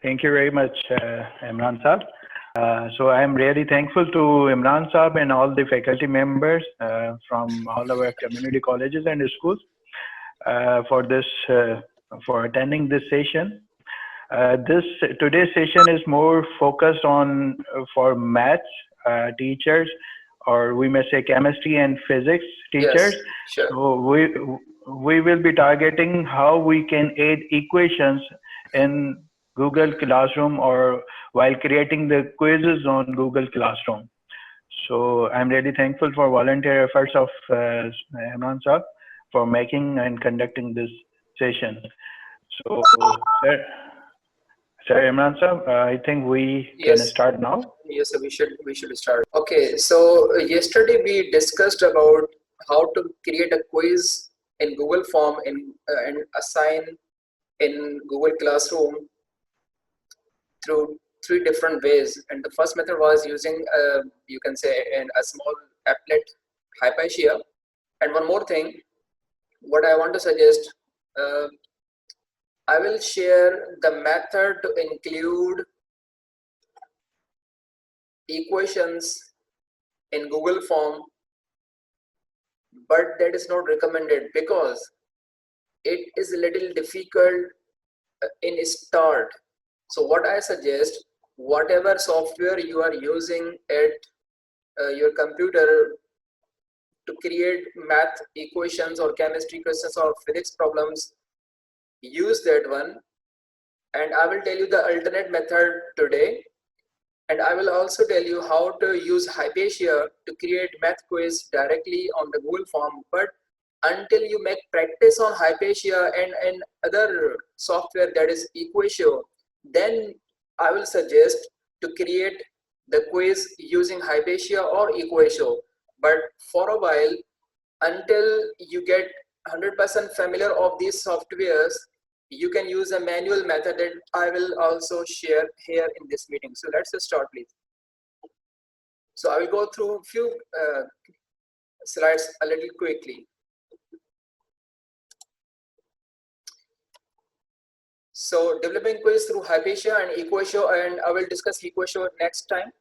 Thank you very much, Imran Saab. So I am really thankful to Imran Saab and all the faculty members from all our community colleges and schools for this for attending this session. This today's session is more focused on for maths teachers, or we may say chemistry and physics Yes, teachers. sure. So we will be targeting how we can aid equations in Google Classroom or while creating the quizzes on Google Classroom. So I'm really thankful for volunteer efforts of Imran Saab for making and conducting this session. So, sir, Sir Imran Saab, I think we can Yes, start now. yes, we should start. Okay, so yesterday we discussed about how to create a quiz in Google Form and assign in Google Classroom through three different ways. And the first method was using you can say a small applet Hypatia. And one more thing, what I want to suggest, uh, I will share the method to include equations in Google Form, but that is not recommended because it is a little difficult in start. So what I suggest, whatever software you are using at your computer to create math equations or chemistry questions or physics problems, use that one. And I will tell you the alternate method today. And I will also tell you how to use Hypatia to create math quiz directly on the Google Form. But until you make practice on Hypatia and other software that is Equatio, then I will suggest to create the quiz using Hypatia or Equatio. But for a while, until you get 100% familiar of these softwares, you can use a manual method that I will also share here in this meeting. So let's just start, please. So I will go through a few slides a little quickly. So developing quiz through Hypatia and Equatio, and I will discuss Equatio next time.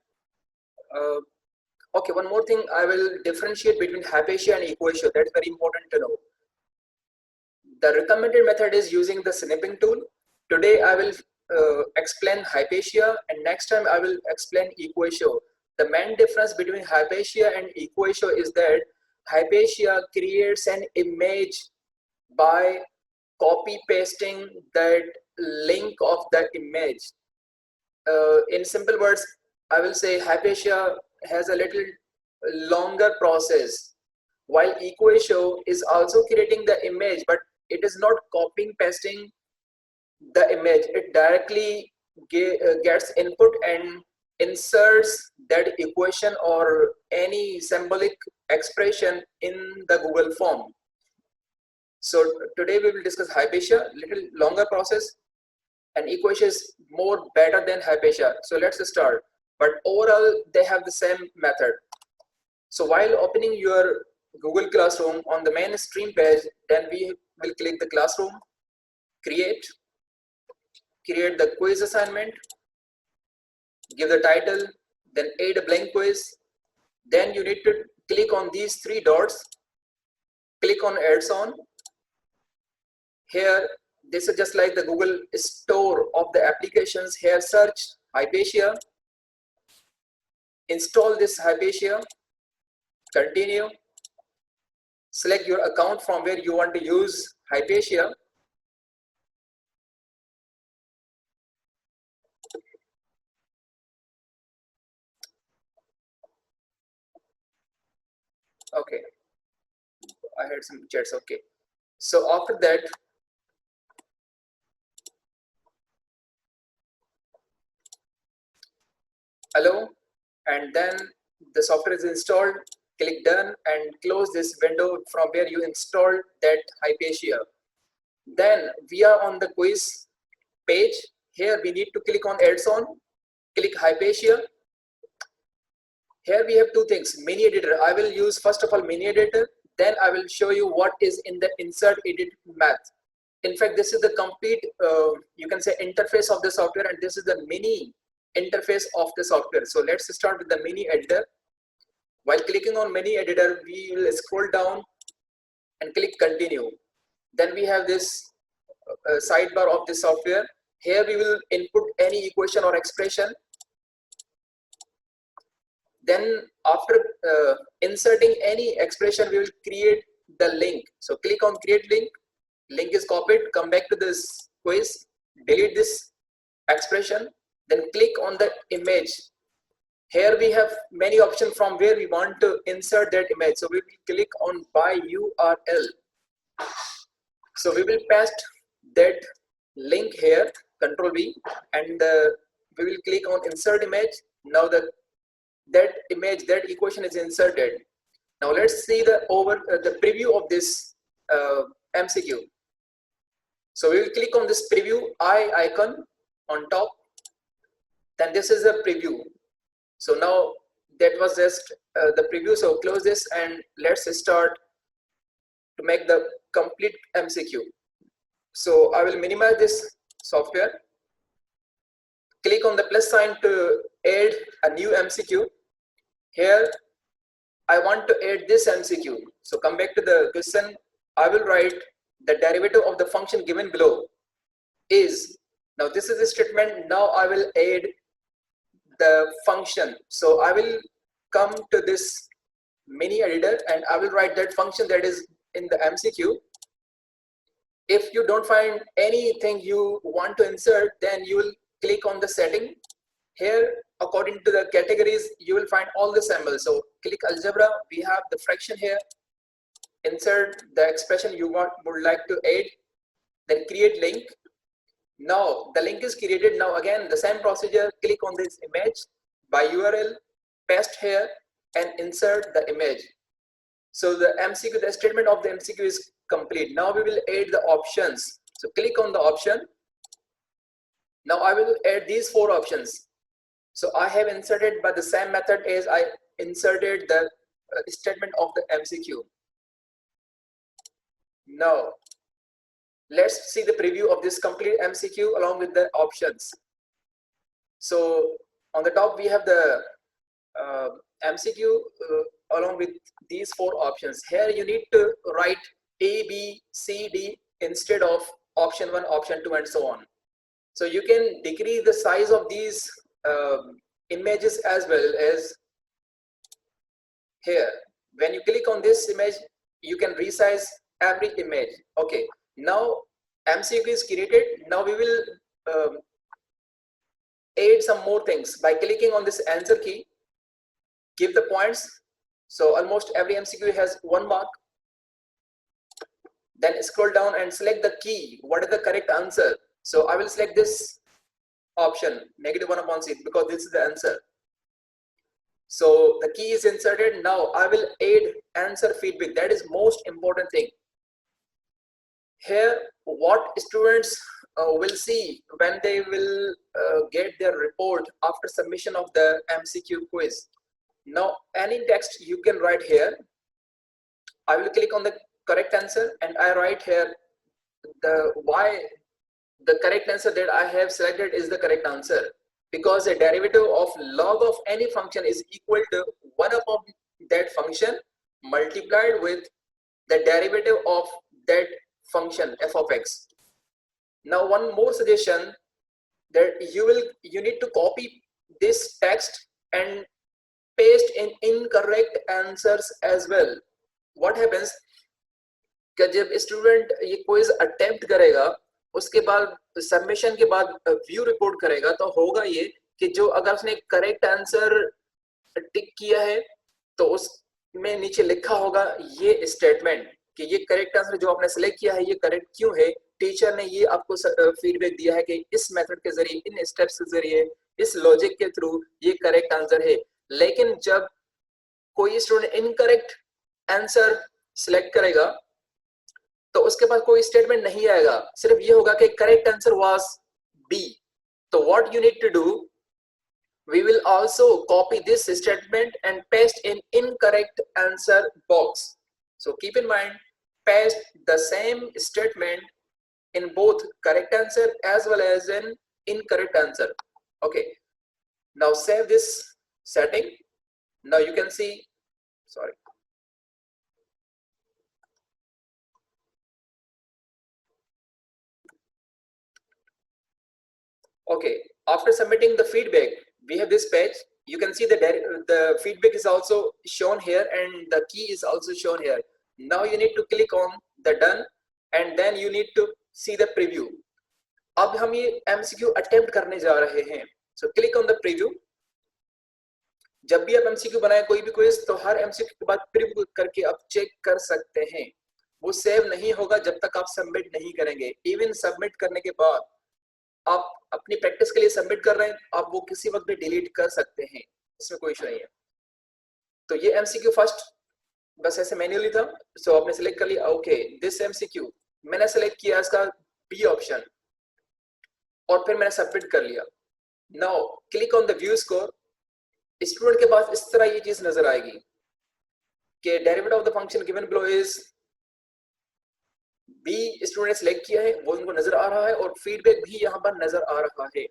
Okay, one more thing, I will differentiate between Hypatia and Equatio. That's very important to know. The recommended method is using the snipping tool. Today I will explain Hypatia, and next time I will explain Equatio. The main difference between Hypatia and Equatio is that Hypatia creates an image by copy pasting that link of the image. In simple words, I will say Hypatia has a little longer process, while Equatio is also creating the image, but it is not copying pasting the image. It directly gets input and inserts that equation or any symbolic expression in the Google form. So today we will discuss Hypatia, little longer process, and Equatio is more better than Hypatia. So let's start. But overall, they have the same method. So while opening your Google Classroom on the main stream page, then we will click the classroom, create the quiz assignment, give the title, then add a blank quiz. Then you need to click on these three dots, click on adds on. Here, this is just like the Google store of the applications. Here, search Hypatia, install this Hypatia, continue, select your account from where you want to use Hypatia. Okay, I had some chats. Okay, so after that, allow, and then the software is installed. Click done and close this window from where you installed that Hypatia. Then we are on the quiz page. Here we need to click on adds on, click Hypatia. Here we have two things, mini editor. I will use first of all mini editor, then I will show you what is in the insert edit math. in fact, this is the complete, you can say, interface of the software, and this is the mini interface of the software. So let's start with the mini editor. While clicking on mini editor, we will scroll down and click continue. Then we have this sidebar of the software. Here we will input any equation or expression. Then after inserting any expression, we will create the link. So click on create link. Link is copied. Come back to this quiz. Delete this expression. Then click on the image. Here we have many options from where we want to insert that image. So we will click on by URL. So we will paste that link here, Control V, and we will click on insert image. Now that image, that equation is inserted. Now let's see the preview of this MCQ. So we will click on this preview icon on top. Then this is a preview. So now that was just the preview. So close this and let's start to make the complete MCQ. So I will minimize this software. Click on the plus sign to add a new MCQ. Here I want to add this MCQ. So come back to the question. I will write the derivative of the function given below is. Now this is the statement. Now I will add the function. So I will come to this mini editor and I will write that function that is in the MCQ. If you don't find anything you want to insert, then you will click on the setting. Here, according to the categories, you will find all the symbols. So click algebra, we have the fraction here. Insert the expression you would like to add, then create link. Now the link is created. Now again the same procedure, click on this image by URL, paste here and insert the image. So the MCQ, the statement of the MCQ is complete. Now we will add the options. So click on the option. Now I will add these 4 options. So I have inserted by the same method as I inserted the statement of the MCQ. Now let's see the preview of this complete MCQ along with the options. So on the top we have the MCQ along with these 4 options. Here you need to write A, B, C, D instead of option 1, option 2 and so on. So you can decrease the size of these images as well as here. When you click on this image, you can resize every image. Okay, now MCQ is created. Now we will add some more things by clicking on this answer key. Give the points. So almost every MCQ has 1 mark. Then scroll down and select the key. What is the correct answer? So I will select this option, -1/6, because this is the answer. So the key is inserted. Now I will add answer feedback. That is most important thing. Here, what students will see when they will get their report after submission of the MCQ quiz. Now, any text you can write here. I will click on the correct answer and I write here why the correct answer that I have selected is the correct answer. Because the derivative of log of any function is equal to 1 upon that function multiplied with the derivative of that function f of x. Now one more suggestion, that you need to copy this text and paste in incorrect answers as well. What happens कि जब student ये quiz attempt करेगा, उसके बाद submission के बाद view report करेगा, तो होगा ये कि जो अगर उसने करेक्ट आंसर टिक किया है तो उसमें नीचे लिखा होगा ये स्टेटमेंट कि ये करेक्ट आंसर जो आपने सिलेक्ट किया है ये करेक्ट क्यों है, टीचर ने ये आपको फीडबैक दिया है कि इस मेथड के जरिए, इन स्टेप्स के जरिए, इस लॉजिक के थ्रू ये करेक्ट आंसर है। लेकिन जब कोई स्टूडेंट इनकरेक्ट आंसर सिलेक्ट करेगा तो उसके पास कोई स्टेटमेंट नहीं आएगा, सिर्फ ये होगा कि करेक्ट आंसर वाज बी। तो what you need to do, we will also copy this statement and paste in incorrect answer box. So keep in mind, paste the same statement in both correct answer as well as an incorrect answer. Okay, now save this setting. Now you can see, sorry. Okay, after submitting the feedback, we have this page. You can see the feedback is also shown here and the key is also shown here. Now you need to click on the done and then you need to see the preview. अब हम ये MCQ attempt करने जा रहे हैं. So click on the preview. जब भी आप MCQ बनाए कोई भी क्विज तो हर MCQ के बाद प्रीव्यू करके आप चेक कर सकते हैं. वो सेव नहीं होगा जब तक आप सबमिट नहीं करेंगे. इवन सबमिट करने के बाद आप अपनी प्रैक्टिस के लिए सबमिट कर रहे हैं, आप वो किसी वक्त भी डिलीट कर सकते हैं, इसमें कोई इशू नहीं है. तो ये MCQ फर्स्ट बस ऐसे मैन्युअली था. सो आपने सिलेक्ट कर लिया. ओके, दिस MCQ मैंने सिलेक्ट किया इसका बी ऑप्शन और फिर मैंने सबमिट कर लिया. Now click on the view score. Student के पास इस तरह ये चीज नजर आएगी कि derivative of the function given below is B. Student ने सिलेक्ट किया है, वो इनको नजर आ रहा है और फीडबैक भी यहां पर नजर आ रहा है.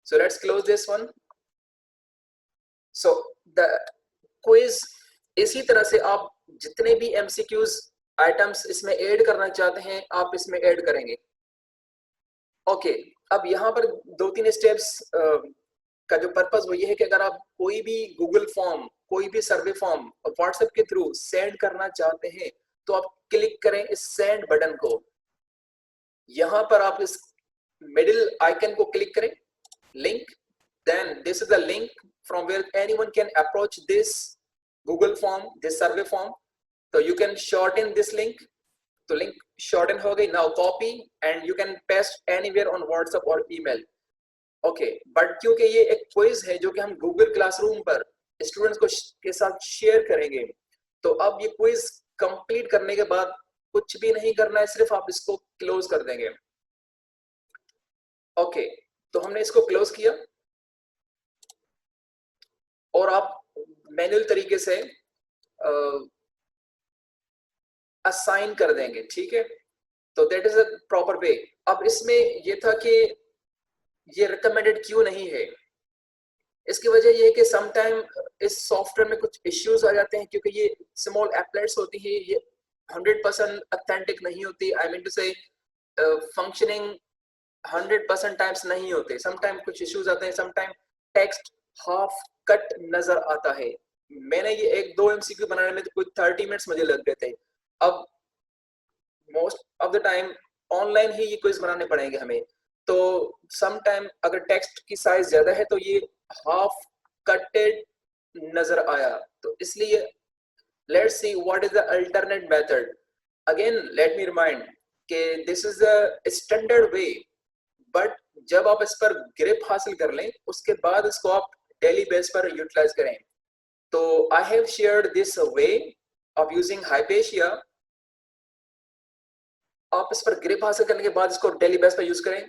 So let's close this one. So the quiz इसी तरह से आप जितने भी MCQs आइटम्स इसमें ऐड करना चाहते हैं आप इसमें ऐड करेंगे. ओके, अब यहाँ पर 2-3 स्टेप्स का जो पर्पस वो ये है कि अगर आप कोई भी गूगल फॉर्म, कोई भी सर्वे फॉर्म व्हाट्सएप के थ्रू सेंड करना चाहते हैं तो आप क्लिक करें इस सेंड बटन को. यहां पर आप इस मिडिल आइकन को क्लिक करें, link. Then this is the link from where anyone can approach this Google form, this survey form. तो you can shorten this link. तो लिंक शॉर्टन हो गई. Now copy and you can paste anywhere on WhatsApp और email. Okay, but क्योंकि ये एक quiz है जो कि हम गूगल क्लासरूम पर स्टूडेंट्स को के साथ शेयर करेंगे, तो अब ये क्विज कंप्लीट करने के बाद कुछ भी नहीं करना है, सिर्फ आप इसको क्लोज कर देंगे. ओके, तो हमने इसको क्लोज किया और आप मैन्युअल तरीके से असाइन कर देंगे. ठीक है, तो that is a proper way. अब इसमें ये था कि ये रिकमेंडेड क्यों नहीं है. इसकी वजह ये है कि समटाइम इस सॉफ्टवेयर में कुछ इश्यूज आ जाते हैं क्योंकि ये स्मॉल एप्लेट्स होती है, ये 100% ऑथेंटिक नहीं होती. आई मीन टू से फंक्शनिंग 100% टाइम्स नहीं होते. समटाइम कुछ इश्यूज आते हैं. समटाइम टेक्स्ट हाफ कट नजर आता है. मैंने ये 1-2 MCQ बनाने में तो कुछ 30 मिनट्स मुझे लग गए थे. अब most of the time online ही ये क्विज बनाने पड़ेंगे हमें. तो समटाइम अगर टेक्स्ट की साइज ज्यादा है तो ये हाफ कटेड नजर आया. तो इसलिए let's see what is the alternate method. Again let me remind कि this is a standard way, but जब आप इस पर ग्रिप हासिल कर लें उसके बाद इसको आप डेली बेस पर यूटिलाइज करें. तो I have shared this way of using Hypatia. आप इस पर ग्रिप हासिल करने के बाद इसको डेली बेस पर यूज करें.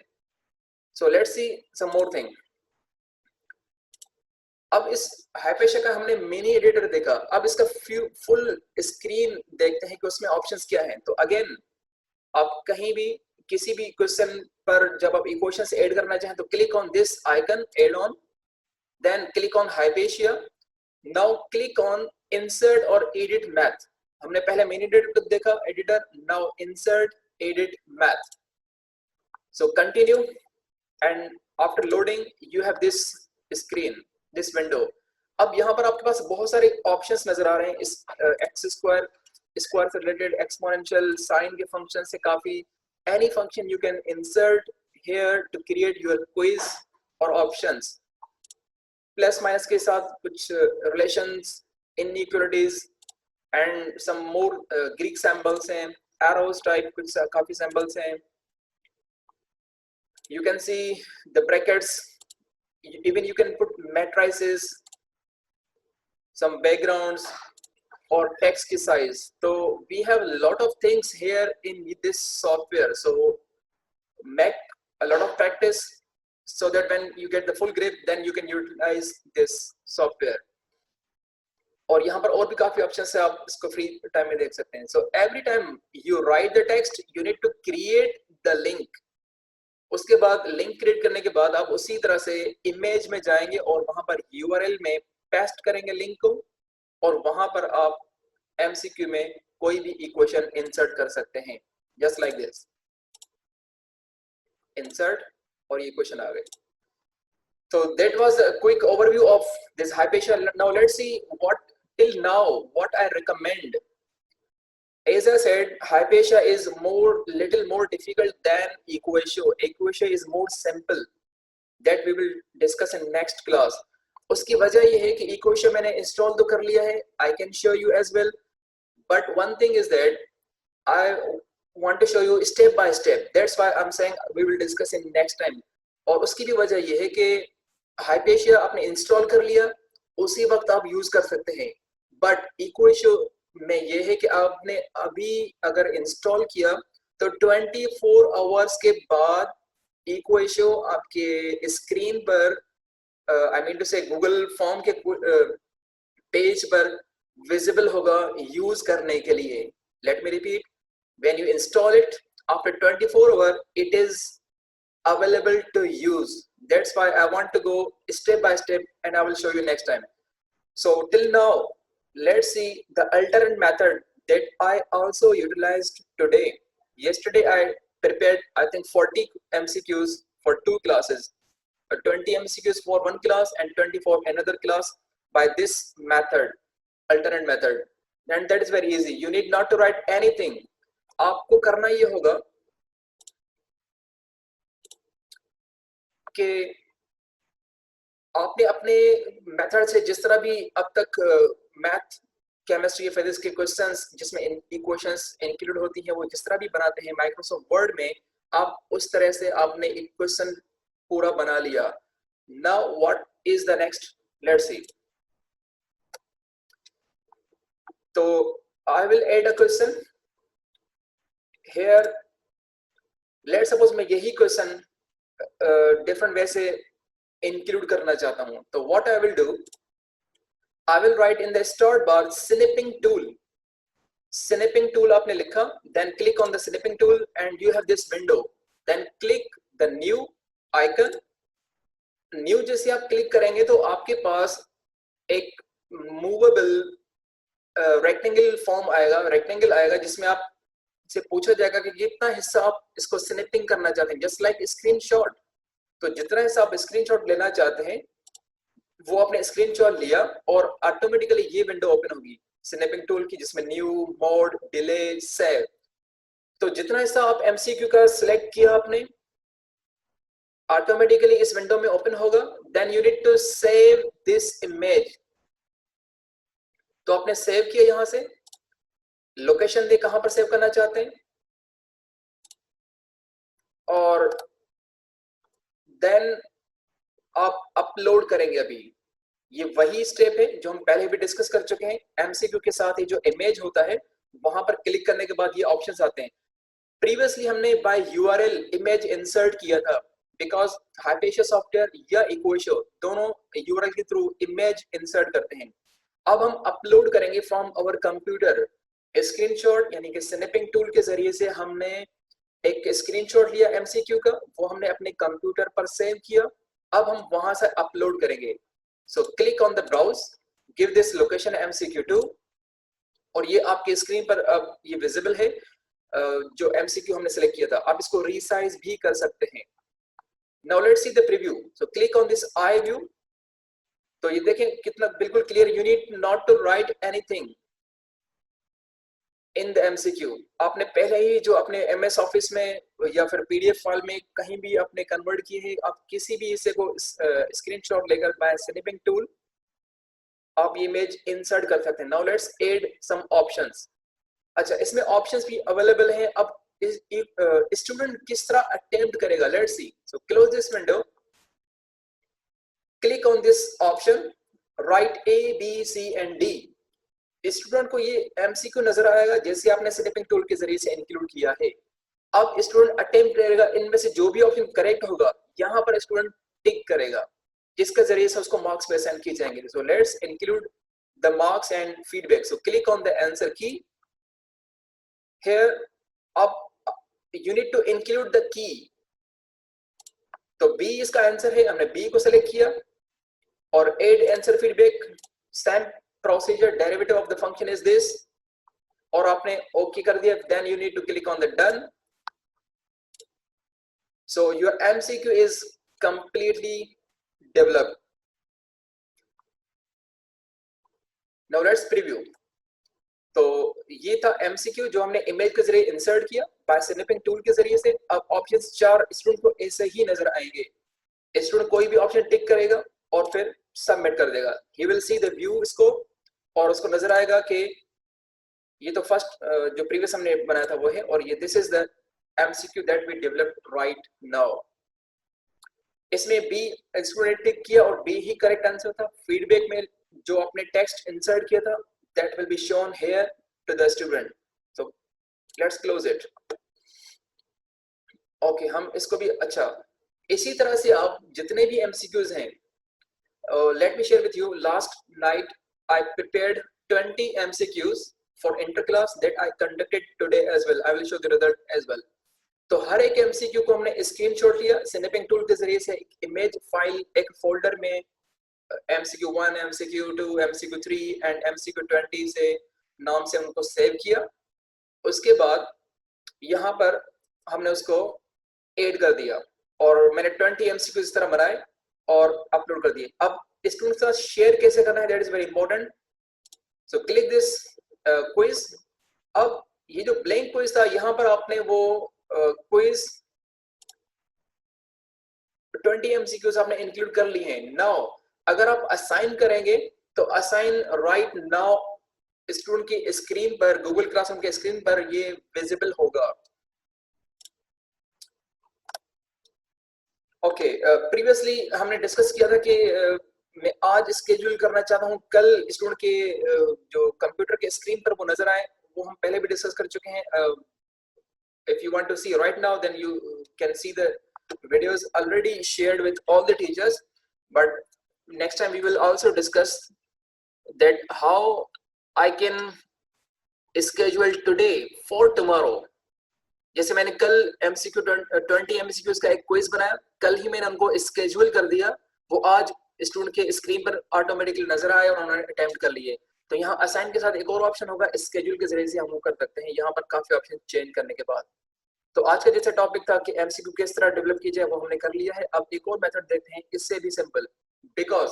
So let's see some more thing. अब इस हाइपेशिया का हमने मिनी एडिटर देखा. अब इसका फुल स्क्रीन देखते हैं कि उसमें ऑप्शंस क्या हैं. तो अगेन आप कहीं भी किसी भी क्वेश्चन पर जब आप इक्वेशंस ऐड करना चाहें तो click on this icon add on, then click on Hypatia. Now click on insert और एडिट मैथ. हमने पहले मिनी एडिटर देखा, editor. Now insert edit math. So continue and after loading you have this screen, this window. अब यहाँ पर आपके पास बहुत सारे ऑप्शंस नजर आ रहे हैं. इस एक्स स्क्वायर से रिलेटेड, एक्सपोनेंशियल, साइन के फंक्शन से काफी, any function you can insert here to create your quiz और ऑप्शंस. प्लस माइनस के साथ कुछ relations, inequalities and some more Greek symbols हैं, एरोज टाइप कुछ काफी सिंबल्स हैं. You can see the brackets, even you can put matrices, some backgrounds or text size. So we have a lot of things here in this software. So make a lot of practice so that when you get the full grip, then you can utilize this software. और यहाँ पर और भी काफी options है, आप इसको free time में देख सकते हैं. So every time you write the text, you need to create the link. उसके बाद लिंक क्रिएट करने के बाद आप उसी तरह से इमेज में जाएंगे और वहां पर यूआरएल में पेस्ट करेंगे लिंक को, और वहां पर आप एमसीक्यू में कोई भी इक्वेशन इंसर्ट कर सकते हैं, जस्ट लाइक दिस, इंसर्ट, और ये क्वेश्चन आ गए। So that was a quick overview of this Hypatia. Now let's see what I recommend. As I said, Hypatia is little more difficult than Equatio. Equatio is more simple. That we will discuss in next class. उसकी वजह ये है कि Equatio मैंने install तो कर लिया है, I can show you as well. But one thing is that I want to show you step by step. That's why I'm saying we will discuss in next time. और उसकी भी वजह ये है कि Hypatia आपने इंस्टॉल कर लिया, उसी वक्त आप यूज कर सकते हैं। बट Equatio में ये है कि आपने अभी अगर इंस्टॉल किया तो 24 आवर्स के बाद Equatio आपके स्क्रीन पर, आई मीन टू से गूगल फॉर्म के पेज पर विजिबल होगा यूज करने के लिए। Let me repeat, when you install it after 24 hour it is available to use. That's why I want to go step by step, and I will show you next time. So till now, let's see the alternate method that I also utilized today. Yesterday I prepared I think 40 MCQs for 2 classes, 20 MCQs for one class and 20 for another class by this method, alternate method. And that is very easy. You need not to write anything. आपको करना ये होगा कि आपने अपने method से जिस तरह भी अब तक मैथ, केमिस्ट्री, फिजिक्स के क्वेश्चंस जिसमें इक्वेशंस इंक्लूड होती हैं वो जिस तरह भी बनाते हैं माइक्रोसॉफ्ट वर्ड में, आप उस तरह से आपने इक्वेशन पूरा बना लिया। Now what is the next, let's see. तो I will add a question here. Let's suppose मैं यही क्वेश्चन डिफरेंट वे से इंक्लूड करना चाहता हूं, तो what I will do, I will write in the start bar snipping tool. Snipping tool आपने लिखा, then click on the snipping tool and you have this window, then click the new icon. New जैसे आप click करेंगे तो आपके पास एक movable rectangle form आएगा, रेक्टेंगल आएगा जिसमें आप से पूछा जाएगा कि कितना हिस्सा आप इसको स्निपिंग करना चाहते हैं, जस्ट लाइक स्क्रीनशॉट। तो जितना हिस्सा आप स्क्रीनशॉट लेना चाहते हैं वो आपने स्क्रीनशॉट लिया और ऑटोमेटिकली ये विंडो ओपन होगी स्निपिंग टूल की, जिसमें न्यू, मोड, डिले, सेव। तो जितना हिस्सा आप एमसीक्यू का सिलेक्ट किया आपने, ऑटोमेटिकली इस विंडो में ओपन होगा। Then you need to save this image. तो आपने सेव किया, यहां से लोकेशन दे कहां पर सेव करना चाहते हैं, और देन आप अपलोड करेंगे। अभी ये वही स्टेप है जो हम पहले भी डिस्कस कर चुके हैं। एमसीक्यू के साथ ही जो इमेज होता है वहां पर क्लिक करने के बाद ये ऑप्शंस आते हैं। प्रीवियसली हमने बाय यूआरएल इमेज इंसर्ट किया था, बिकॉज हाइपेशिया सॉफ्टवेयर या इक्वेशियो दोनों यूआरएल के थ्रू इमेज इंसर्ट करते हैं। अब हम अपलोड करेंगे फ्रॉम आवर कंप्यूटर। स्क्रीनशॉट यानी कि स्निपिंग टूल के जरिए से हमने एक स्क्रीनशॉट लिया एमसीक्यू का, वो हमने अपने कंप्यूटर पर सेव किया। अब हम वहां से अपलोड करेंगे। So click on the browse, give this location MCQ2, और ये आपके स्क्रीन पर अब ये विजिबल है जो MCQ हमने सेलेक्ट किया था। आप इसको रीसाइज भी कर सकते हैं। Now let's see the preview. So click on this eye view. तो ये देखें कितना बिल्कुल clear, you need not to write anything in the MCQ। आपने पहले ही जो अपने MS ऑफिस में या फिर PDF फाइल में कहीं भी आपने कन्वर्ट किए हैं, आप किसी भी हिस्से को स्क्रीनशॉट लेकर बाय स्निपिंग टूल आप इमेज इंसर्ट कर सकते हैं। Now let's add some options. अच्छा, इसमें ऑप्शंस भी अवेलेबल हैं। अब स्टूडेंट किस तरह अटेम्प्ट करेगा, let's see. So close this window, click on this option, right A, B, C and D। Student को ये MCQ नजर आएगा जैसे आपने स्निपिंग टूल के जरिए से इंक्लूड किया है। अब स्टूडेंट अटेम्प्ट करेगा, इनमें से जो भी ऑप्शन करेक्ट होगा यहाँ पर स्टूडेंट टिक करेगा, जिसके जरिए से उसको मार्क्स पे असाइन किए जाएंगे। So let's include the marks and feedback. So click on the answer की हियर। अब you need to include the key. तो B इसका आंसर है, हमने B को सेलेक्ट किया और add answer feedback, same procedure, derivative of the function is this, और आपने OK कर दिया. Then you need to click on the done. So your MCQ is completely developed. Now let's preview. तो ये था MCQ जो हमने इमेज के जरिए इंसर्ट किया बाय स्निपिंग टूल के जरिए से. अब ऑप्शंस 4 स्टूडेंट को ऐसे ही नजर आएंगे. स्टूडेंट कोई भी ऑप्शन टिक करेगा और फिर सबमिट कर देगा. He will see the view इसको, और उसको नजर आएगा कि ये तो फर्स्ट जो प्रीवियस हमने बनाया था वो है, और ये this is the MCQ that we developed right now. इसमें बी स्टूडेंट टिक किया और बी ही करेक्ट आंसर था. फीडबैक में जो आपने टेक्स्ट इंसर्ट किया था that will be shown here to the student. So let's close it. Okay, हम इसको भी अच्छा इसी तरह से आप जितने भी MCQs हैं, let me share with you. Last night I prepared 20 MCQs for interclass that I conducted today as well. I will show the result as well. तो हर एक MCQ को हमने स्क्रीनशॉट लिया स्नैपिंग टूल के जरिए से. एक इमेज फाइल एक फोल्डर में MCQ1, MCQ2, MCQ3 and MCQ20 से नाम से उनको सेव किया. उसके बाद यहाँ पर हमने उसको ऐड कर दिया और मैंने 20 MCQ इस तरह बनाए और अपलोड कर दिए. अब स्टूडेंट के साथ शेयर कैसे करना है, that is very important. So click this quiz. अब ये जो ब्लैंक क्विज था, यहाँ पर आपने वो क्विज 20 MCQs आपने इंक्लूड कर लिए हैं. नाउ अगर आप असाइन करेंगे तो असाइन राइट नाउ स्टूडेंट की स्क्रीन पर, गूगल क्लासरूम के स्क्रीन पर ये विजिबल होगा. ओके, प्रीवियसली हमने डिस्कस किया था कि मैं आज स्केड्यूल करना चाहता हूं, कल स्टूडेंट के जो कंप्यूटर के स्क्रीन पर वो नजर आए. वो हम पहले भी डिस्कस कर चुके हैं. If you want to see right now then you can see the videos already shared with all the teachers, but next time we will also discuss that how I can schedule today for tomorrow. जैसे मैंने कल MCQ 20 MCQs का एक quiz बनाया, कल ही मैंने उनको schedule कर दिया, वो आज स्टूडेंट के स्क्रीन पर ऑटोमेटिकली नजर आए और उन्होंने अटेम्प्ट कर लिए. तो यहाँ असाइन के साथ एक और ऑप्शन होगा, स्केड्यूल के जरिए से हम वो कर सकते हैं. यहाँ पर काफी ऑप्शन चेंज करने के बाद. तो आज का जैसा टॉपिक था कि MCQ किस तरह डेवलप की जाए, वो हमने कर लिया है. अब एक और मेथड देखते हैं, इससे भी सिंपल. बिकॉज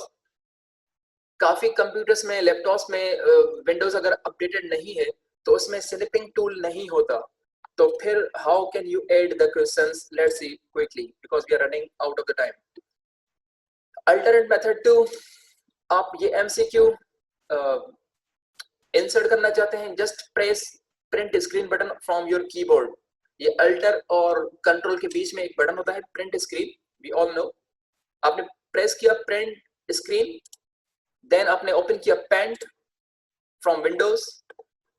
काफी कंप्यूटर्स में, लैपटॉप्स में विंडोज अगर अपडेटेड नहीं है तो उसमें स्निपिंग टूल नहीं होता. तो फिर how can you add the questions? Let's see quickly because we are running out of the time. Alternate method 2, आप ये MCQ इंसर्ट करना चाहते हैं, just press print screen button from your keyboard. ये अल्टर और कंट्रोल के बीच में एक बटन होता है, print screen, we all know. आपने प्रेस किया प्रिंट स्क्रीन, देन आपने ओपन किया पेंट फ्रॉम विंडोज.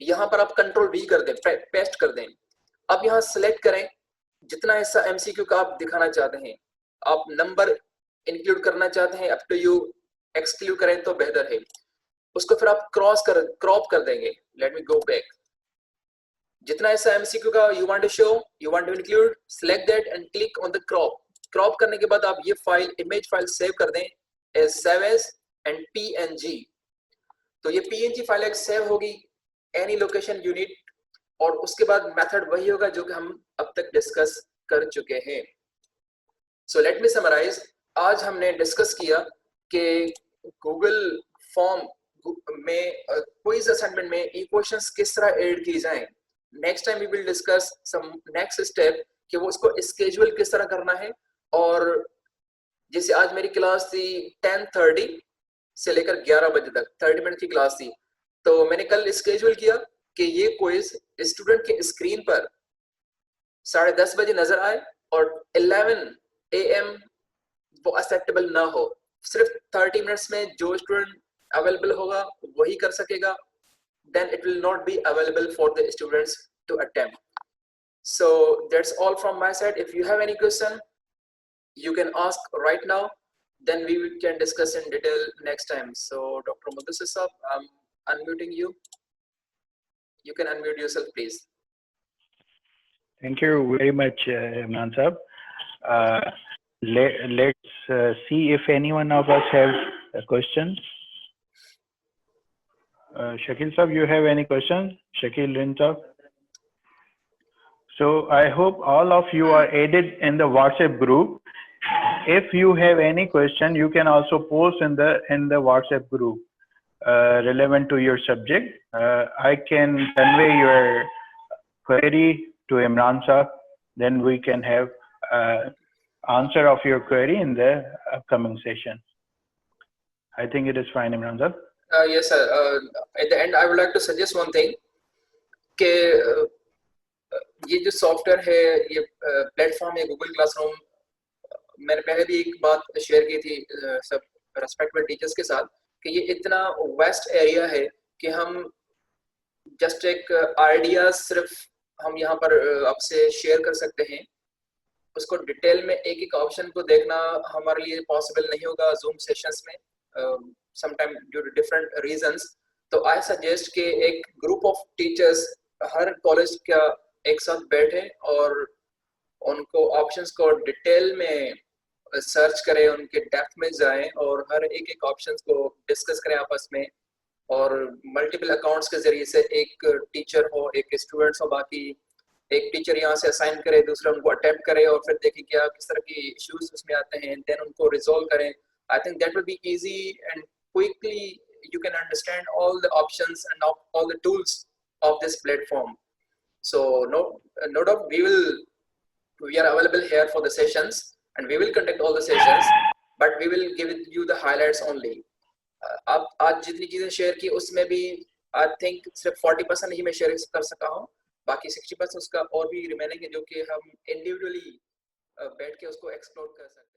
यहां पर आप कंट्रोल V कर दें, पेस्ट कर दें. अब यहां सेलेक्ट करें जितना हिस्सा MCQ का आप दिखाना चाहते हैं. आप नंबर इंक्लूड करना चाहते हैं, अप टू यू. एक्सक्लूड करें तो बेहतर है. उसको फिर आप क्रॉप कर देंगे. Let me go back. जितना ऐसा MCQ का you want to show, you want to include, select that and click on the crop. Crop करने के बाद आप ये फाइल, इमेज फाइल सेव कर दें as save as and PNG. तो ये PNG फाइल एक सेव होगी any location you need, और उसके बाद मेथड वही होगा जो कि हम अब तक डिस्कस कर चुके हैं. So let me summarize. आज हमने डिस्कस किया कि गूगल फॉर्म में क्विज असाइनमेंट में इक्वेशंस किस तरह ऐड की जाएं. Next time we will discuss some next step कि वो उसको स्केड्यूल किस तरह करना है. और जैसे आज मेरी क्लास थी 10:30 से लेकर 11 बजे तक, 30 मिनट की क्लास थी. तो मैंने कल स्केड्यूल किया कि ये क्विज स्टूडेंट के स्क्रीन पर 10:30 बजे नजर आए और 11 AM वो एक्सेप्टेबल ना हो. सिर्फ 30 मिनट्स में जो स्टूडेंट अवेलेबल होगा वही कर सकेगा. Then it will not be available for the students to attempt. So that's all from my side. If you have any question, you can ask right now. Then we can discuss in detail next time. So Dr. Mudassir Saab, I'm unmuting you. You can unmute yourself, please. Thank you very much, Imran Sahab. Let's see if anyone of us have a question. Shakil Sahab, you have any questions? Shakil Sahab? So I hope all of you are added in the WhatsApp group. If you have any question, you can also post in the WhatsApp group relevant to your subject. I can convey your query to Imran Sahab. Then we can have answer of your query in the upcoming session. I think it is fine, Imran Sahab. Yes, sir. At the end, I would like to suggest one thing. कि ये जो software है, ये platform है Google classroom, मैंने पहले भी एक बात शेयर की थी सब रेस्पेक्टेड टीचर्स के साथ कि ये इतना वेस्ट एरिया है कि हम जस्ट एक आइडिया सिर्फ हम यहाँ पर आपसे शेयर कर सकते हैं, उसको डिटेल में एक एक ऑप्शन को देखना हमारे लिए पॉसिबल नहीं होगा जूम सेशंस में, sometime due to different reasons. तो आई सजेस्ट कि एक ग्रुप ऑफ टीचर्स हर कॉलेज का एक साथ बैठे और उनको ऑप्शंस को डिटेल में सर्च करें, उनके डेप्थ में जाएं और हर एक एक ऑप्शंस को डिस्कस करें आपस में, और मल्टीपल अकाउंट्स के जरिए से एक टीचर हो, एक स्टूडेंट्स हो, बाकी एक टीचर यहाँ से असाइन करे, दूसरा उनको अटेम्प्ट करे और फिर देखें क्या किस तरह की इश्यूज उसमें आते हैं, देन उनको रिजॉल्व करें। I think that will be easy and quickly you can understand all the options and all the tools of this platform. So no doubt we are available here for the sessions and we will conduct all the sessions, but we will give you the highlights only. आप आज जितनी चीजें share की उसमें भी I think सिर्फ 40% ही मैं share कर सका हूँ, बाकी 60% उसका और भी रिमेनिंग है जो कि हम इंडिविजुअली बैठ के उसको एक्सप्लोर कर सकते हैं।